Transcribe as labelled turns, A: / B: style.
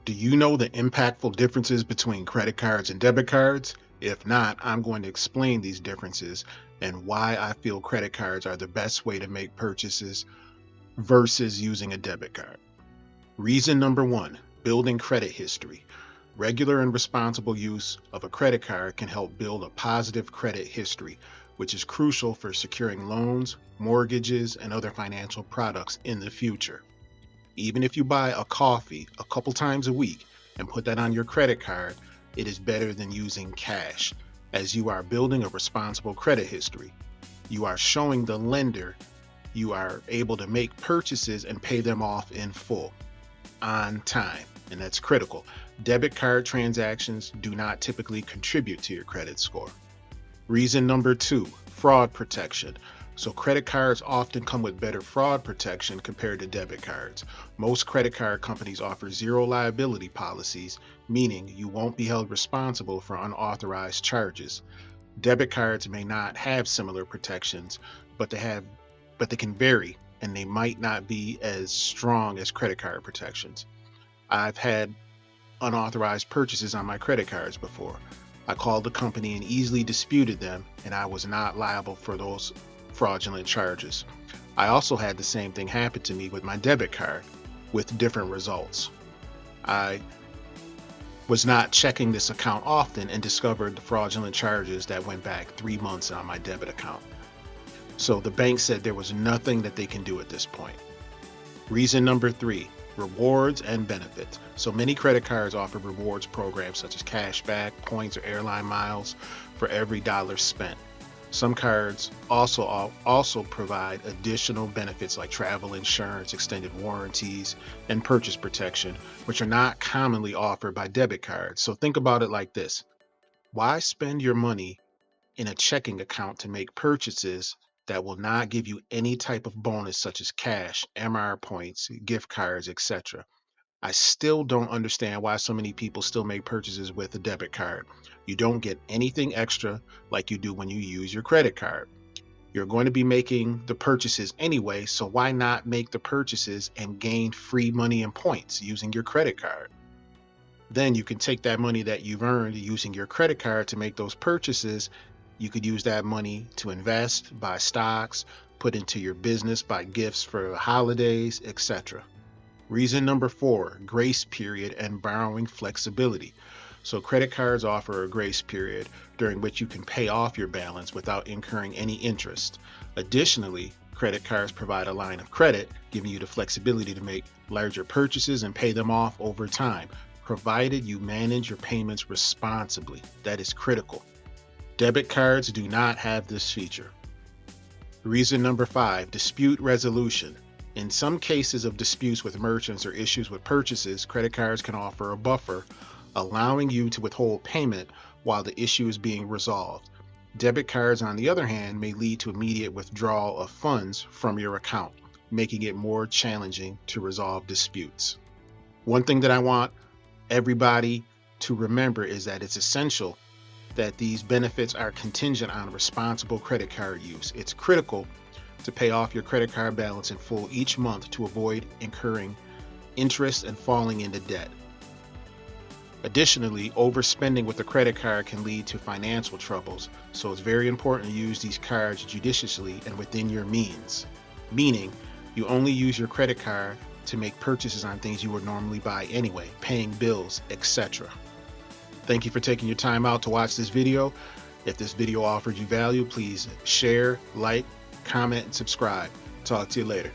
A: Do you know the impactful differences between credit cards and debit cards? If not, I'm going to explain these differences and why I feel credit cards are the best way to make purchases versus using a debit card. Reason number one, building credit history. Regular and responsible use of a credit card can help build a positive credit history, which is crucial for securing loans, mortgages, and other financial products in the future. Even if you buy a coffee a couple times a week and put that on your credit card, it is better than using cash, as you are building a responsible credit history. You are showing the lender you are able to make purchases and pay them off in full, on time, and that's critical. Debit card transactions do not typically contribute to your credit score. Reason number two, fraud protection. So credit cards often come with better fraud protection compared to debit cards. Most credit card companies offer zero liability policies, meaning you won't be held responsible for unauthorized charges. Debit cards may not have similar protections, but they can vary and they might not be as strong as credit card protections. I've had unauthorized purchases on my credit cards before. I called the company and easily disputed them, and I was not liable for those fraudulent charges. I also had the same thing happen to me with my debit card with different results. I was not checking this account often and discovered the fraudulent charges that went back 3 months on my debit account. So the bank said there was nothing that they can do at this point. Reason number three, rewards and benefits. So many credit cards offer rewards programs such as cash back, points, or airline miles for every dollar spent. Some cards also provide additional benefits like travel insurance, extended warranties, and purchase protection, which are not commonly offered by debit cards. So think about it like this. Why spend your money in a checking account to make purchases that will not give you any type of bonus such as cash, MR points, gift cards, etc.? I still don't understand why so many people still make purchases with a debit card. You don't get anything extra like you do when you use your credit card. You're going to be making the purchases anyway, so why not make the purchases and gain free money and points using your credit card? Then you can take that money that you've earned using your credit card to make those purchases. You could use that money to invest, buy stocks, put into your business, buy gifts for the holidays, etc. Reason number four, grace period and borrowing flexibility. So credit cards offer a grace period during which you can pay off your balance without incurring any interest. Additionally, credit cards provide a line of credit, giving you the flexibility to make larger purchases and pay them off over time, provided you manage your payments responsibly. That is critical. Debit cards do not have this feature. Reason number five, dispute resolution. In some cases of disputes with merchants or issues with purchases, credit cards can offer a buffer, allowing you to withhold payment while the issue is being resolved. Debit cards, on the other hand, may lead to immediate withdrawal of funds from your account, making it more challenging to resolve disputes. One thing that I want everybody to remember is that it's essential that these benefits are contingent on responsible credit card use. It's critical to pay off your credit card balance in full each month to avoid incurring interest and falling into debt. Additionally, overspending with a credit card can lead to financial troubles, so it's very important to use these cards judiciously and within your means, meaning you only use your credit card to make purchases on things you would normally buy anyway, paying bills, etc. Thank you for taking your time out to watch this video. If this video offered you value, please share, like, comment, and subscribe. Talk to you later.